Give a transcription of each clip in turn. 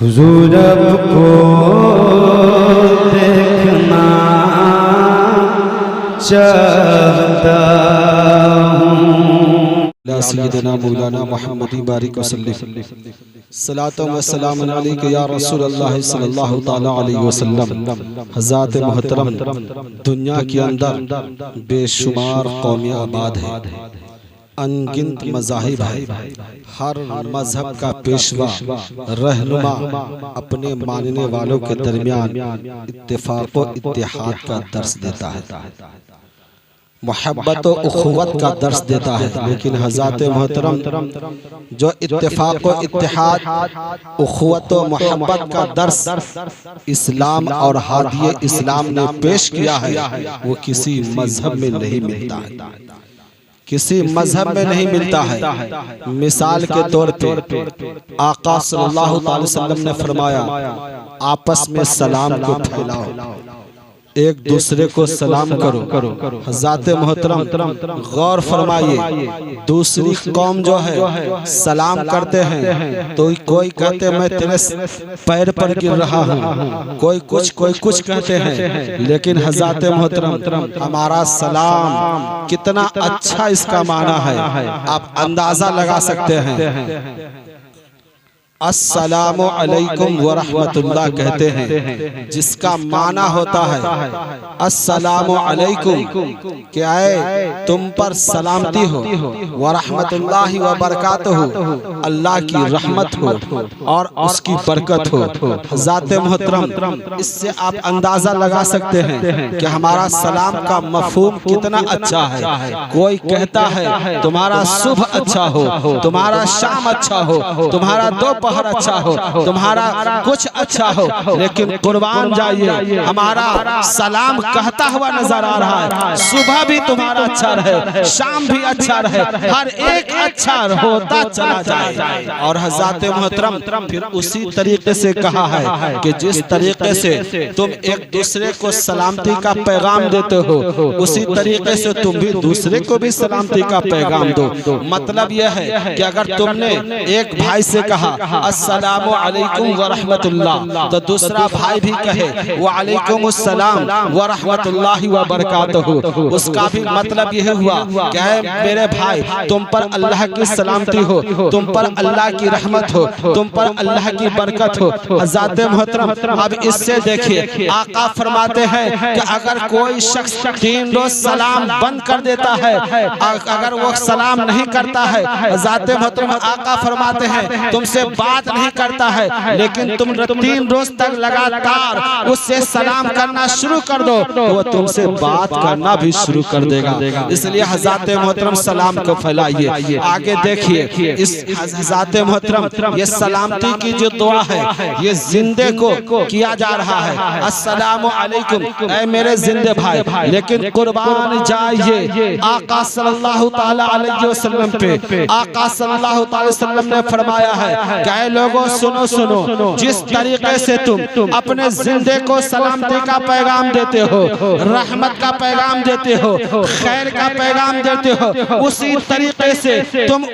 हुजूर आपको देखना चाहता हूँ। सय्यदना मौलाना मुहम्मद बारिक वसल्लम सलातो व सलाम अलैका या रसूल अल्लाह सल्लल्लाहु तआला अलैहि वसल्लम। हज़रात मोहतरम, दुनिया के अंदर बेशुमार कौमियाँ आबाद है, अनगिनत मज़ाहिब है। हर मजहब का पेशवा रहनुमा अपने मानने वालों के दरमियान इत्तेफाक व इत्तेहाद का दर्स देता है, मोहब्बत और उखुवत का दर्स देता है। लेकिन हज़रात मोहतरम, जो इत्तेफाक व इत्तेहाद, उखुवत और मोहब्बत का दर्स इस्लाम और हादिये इस्लाम ने पेश किया है, वो किसी मजहब में नहीं मिलता है, किसी मजहब में नहीं मिलता है। मिसाल के तौर पे आका सल्लल्लाहु अलैहि वसल्लम ने फरमाया, आपस में सलाम को फैलाओ, एक दूसरे को सलाम करो। हज़रात मोहतरम, गौर फरमाइए, दूसरी कौम जो है सलाम करते हैं तो कोई कहते मैं तेरे पैर पर गिर रहा हूँ, कोई कुछ कहते हैं। लेकिन हज़रात मोहतरम, हमारा सलाम कितना अच्छा इसका माना है, आप अंदाजा लगा सकते हैं। अस्सलामु अलैकुम व रहमतुल्लाह कहते हैं, जिसका माना होता है अस्सलामु अलैकुम, क्या है तुम पर सलामती हो, व रहमतुल्लाहि व बरकातुहू, अल्लाह की रहमत हो और उसकी बरकत हो। हज़रात मोहतरम, इससे आप अंदाजा लगा सकते हैं कि हमारा सलाम का मफहूम कितना अच्छा है। कोई कहता है तुम्हारा सुबह अच्छा हो, तुम्हारा शाम अच्छा हो, तुम्हारा दोपहर अच्छा हो, तुम्हारा कुछ अच्छा हो, लेकिन कुर्बान जाइए, हमारा सलाम कहता हुआ नजर आ रहा है, सुबह भी तुम्हारा अच्छा रहे, शाम भी अच्छा रहे, हर एक अच्छा होता चला जाए। और हज़रात मोहतरम, फिर उसी तरीके से कहा है कि जिस तरीके से तुम एक दूसरे को सलामती का पैगाम देते हो, उसी तरीके से तुम भी दूसरे को भी सलामती का पैगाम दो। मतलब यह है कि अगर तुमने एक भाई से कहा अस्सलामु अलैकुम व रहमतुल्लाह, तो दूसरा भाई भी कहे व अलैकुम अस्सलाम व रहमतुल्लाहि व बरकातुहू, उसका भी मतलब यह हुआ क्या है, मेरे भाई तुम पर अल्लाह की सलामती हो, तुम पर अल्लाह की रहमत हो, तुम पर अल्लाह की बरकत हो। हज़रात मोहतरम, अब इससे देखिए, आका फरमाते हैं कि अगर कोई शख्स 3 रोज सलाम बंद कर देता है, अगर वो सलाम नहीं करता है, हज़रात मोहतरम आका फरमाते हैं तुमसे बात नहीं करता है, लेकिन तुम 3 रोज तक लगातार उससे सलाम करना शुरू कर दो, तो वो तुमसे बात करना भी शुरू कर देगा। इसलिए हज़रात मोहतरम सलाम को फैलाइए। आगे देखिए, इस हज़रात मोहतरम, ये सलामती की जो दुआ है ये जिंदे को किया जा रहा है, अस्सलामु अलैकुम, ऐ मेरे जिंदे भाई। लेकिन कुर्बान जाइए आका सल्लल्लाहु तआला अलैहि वसल्लम पे। आका सल्लल्लाहु तआला वसल्लम ने फरमाया है, क्या लोगों सुनो सुनो, जिस तरीके से तुम अपने जिंदे को सलामती का पैगाम देते हो, रहमत का पैगाम देते हो, खैर का पैगाम देते हो, उसी तरीके से तुम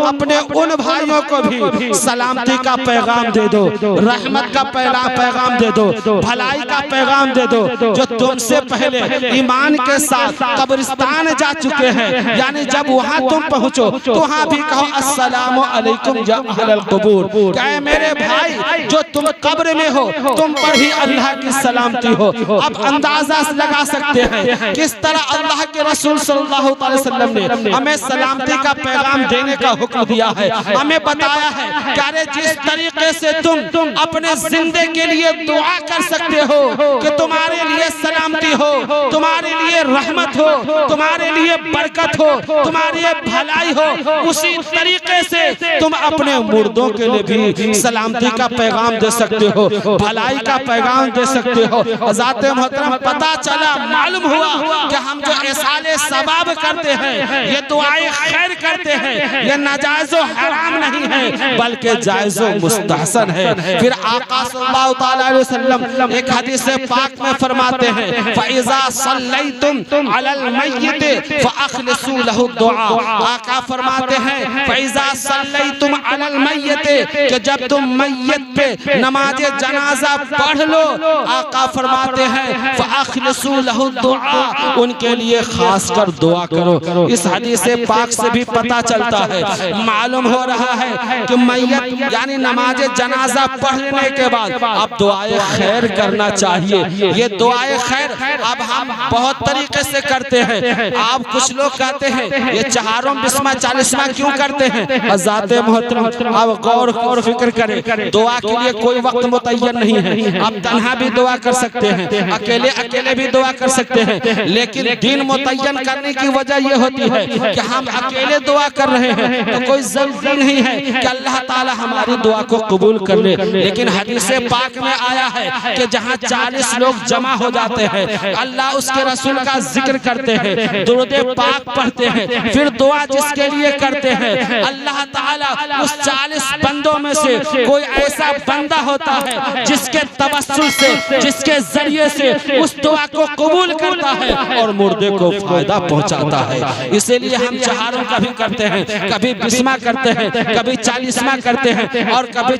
अपने उन भाइयों को भी सलामती का पैगाम दे दो, रहमत का पैगाम दे दो, भलाई का पैगाम दे दो, जो तुमसे पहले ईमान के साथ कब्रिस्तान जा चुके हैं। यानी जब वहाँ तुम पहुँचो तो वहाँ भी कहो अस्सलामु अलैकुम या अहलल क़ुबूर, क्या मेरे भाई जो तुम कब्र में हो, तुम पर भी अल्लाह की सलामती हो। अब अंदाजा लगा सकते हैं किस तरह अल्लाह के रसूल सल्लल्लाहु अलैहि वसल्लम ने हमें सलामती का पैगाम देने का हुक्म दिया है, हमें बताया है कि जिस तरीके से तुम अपने जिंदे के लिए दुआ कर सकते हो कि तुम्हारे लिए सलामती हो, तुम्हारे लिए रहमत हो, तुम्हारे लिए बरकत हो, तुम्हारे लिए भलाई हो, उसी तरीके से तुम अपने मुर्दों के लिए भी सलामती का पैगाम दे सकते हो, भलाई का पैगाम दे सकते हो। हज़रात मोहतरम, पता चला, मालूम हुआ कि हम जो इसाले सवाब करते हैं, ये दुआएं खैर करते हैं, ये नाजायज़ व हराम नहीं है बल्कि जायज़ व मुस्तहसन है। फिर आका सल्लल्लाहु अलैहि वसल्लम एक हदीस पाक में फरमाते हैं, फ़इज़ा सल्लैतुम अलल मय्यित फ़अख़लिसू लहु दुआ। आका फरमाते हैं फ़इज़ा सल्लैतुम अलल मय्यित, कि जब तुम मैयत पे नमाज जनाजा पढ़ लो, आका फरमाते हैं फ़अख़लिसू लहु दुआ, उनके लिए खास कर दुआ करो। इस हदीस पाक से भी पता चलता है, मालूम हो रहा है कि मैयत यानी नमाज जनाजा पढ़ने के बाद अब दुआए खैर करना चाहिए। ये दुआए खैर अब हम बहुत तरीके से करते हैं। आप कुछ लोग कहते हैं ये चारों बिस्मा 40वां क्यों करते हैं? हज़रात मोहतरम अब गौर और फिक्र करें, दुआ के लिए कोई वक्त मुतय्यन नहीं है। आप तन्हा भी दुआ कर सकते हैं, अकेले अकेले भी दुआ कर सकते हैं, लेकिन दिन मुतय्यन करने की वजह यह होती है कि हम अकेले दुआ कर रहे हैं तो कोई जरूरी नहीं है कि अल्लाह ताला हमारी दुआ को कबूल कर ले। लेकिन हदीस पाक में आया है कि जहाँ 40 लोग जमा हो जाते हैं, अल्लाह उसके रसूल का जिक्र करते हैं, दुरूद पाक पढ़ते हैं, फिर दुआ जिसके लिए करते हैं, अल्लाह ताला उस 40 बंदों में से कोई ऐसा बंदा होता है जिसके तवस्सुल से, जिसके जरिए से उस दुआ को कबूल करता है और मुर्दे को फायदा पहुंचाता है। इसीलिए हम चारों कभी करते हैं, कभी 20वां करते हैं, कभी 40वां करते हैं, और कभी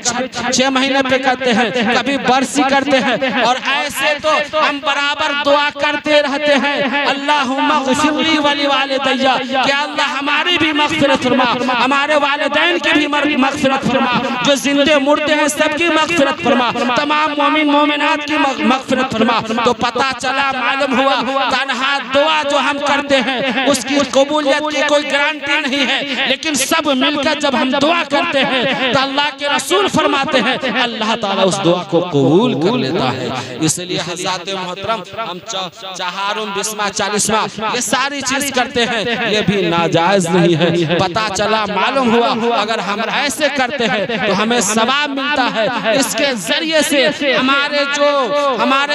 6 महीने पे करते हैं, कभी बरसी करते हैं, और ऐसे तो हम बराबर दुआ करते रहते हैं। अल्लाहुम्मा ग़फ़िरली व लिवालिदैया, क्या अल्लाह हमारी भी मग़फ़िरत फरमा, हमारे वालिदैन की भी मग़फ़िरत फरमा, जो जिंदे मुर्दे हैं सबकी मग़फ़िरत फरमा, तमाम मोमिन मोमिनात की मग़फ़िरत फरमा। तो पता चला, मालूम हुआ तन्हा दुआ जो हम करते हैं उसकी कबूलियत की कोई गारंटी नहीं है, लेकिन सब मिलकर जब हम दुआ करते हैं तो अल्लाह के रसूल फरमाते हैं अल्लाह ताला उस दुआ को कबूल कर लेता है। इसलिए हज़रात मोहतरम हम चारों 20वां 40वां ये सारी चीज करते हैं, ये भी नाजायज नहीं है। पता चला, मालूम हुआ अगर हम ऐसे करते हैं तो हमें सवाब मिलता है। इसके जरिए से हमारे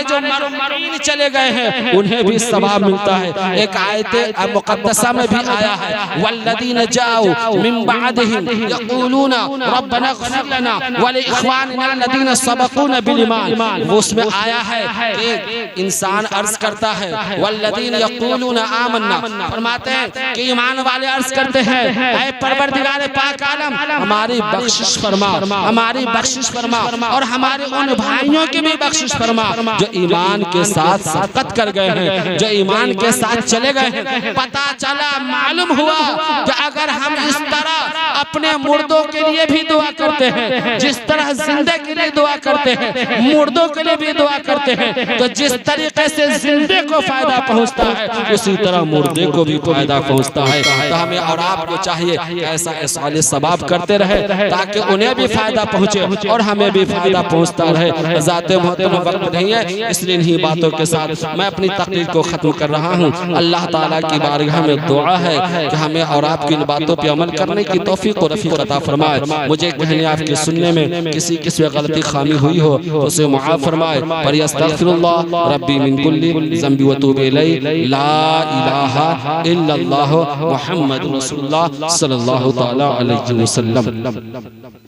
जो मरमीन चले गए हैं उन्हें भी सवाब मिलता है। एक आयत मुक़द्दसा में भी आया है, वल्लज़ीना जाऊ मिन बअदिहिम यक़ूलूना रब्बना इग़फ़िर लना व लिइख़वानिना अल्लज़ीना सबक़ूना बिल ईमान। वो उसमें आया है कि इंसान अर्ज करता है वल्लज़ीना यक़ूलूना आमन्ना, फरमाते हैं कि ईमान वाले अर्ज करते हैं ऐ परवरदिगार पाक आलम हमारी बख्शिश फरमा, हमारी बख्शिश फरमा, और हमारे उन भाइयों की भी बख्शिश फरमा जो ईमान के साथ सबकत कर गए हैं, जो ईमान के साथ चले गए हैं। पता चला, मालूम हुआ कि अगर हम इस तरह अपने मुर्दों के लिए भी दुआ करते हैं, जिस तरह जिंदे के लिए दुआ करते हैं, मुर्दों के लिए भी दुआ करते हैं, तो जिस तरीके से जिंदे को फायदा पहुंचता है उसी तरह मुर्दे को भी फायदा पहुंचता है। तो हमें और आपको चाहिए ऐसा साले सवाब करते रहे ताकि उन्हें भी फायदा पहुंचे और हमें भी फायदा पहुंचता रहे। ज़ाते मोहतरम वक्त नहीं है, इसलिए इन्हीं बातों के साथ मैं अपनी तकरीर को खत्म कर रहा हूँ। अल्लाह ताला की बारगाह में दुआ है कि हमें और आपकी इन बातों पर अमल करने की तौफीक और रफ़ीक अता फरमाए। मुझे कहने आपके सुनने में किसी किस्म गलती खामी हुई हो तो उसे मुआफ़ फरमाए। पर अस्तग़फिरुल्लाह रब्बी मिन कुल्ली ज़ंबी व तूबु इलैहि, ला इलाहा इल्लल्लाह मुहम्मदुर रसूलुल्लाह सल्लल्लाहु तआला अलैहि वसल्लम।